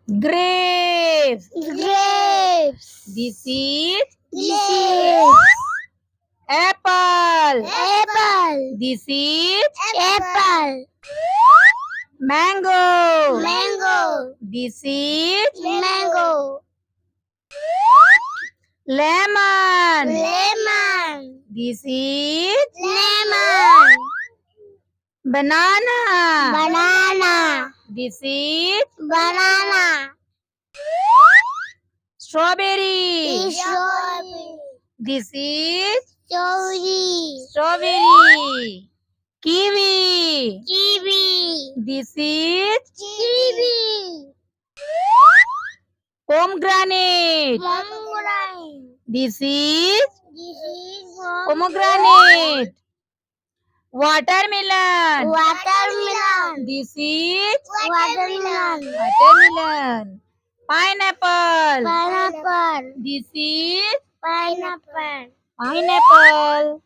Grapes. Grapes. This is This is apple. apple. This is Apple. mango. Mango. This is Mango. lemon. Lemon. This is Lemon. banana. Banana. This is Banana. strawberry. Strawberry. This is Strawberry. strawberry. Kiwi. Kiwi. This is Kiwi. pomegranate. Pomegranate. This is This is pomegranate. Watermelon. watermelon. This is Watermelon. watermelon. Pineapple. Pineapple. This is Pineapple. pineapple.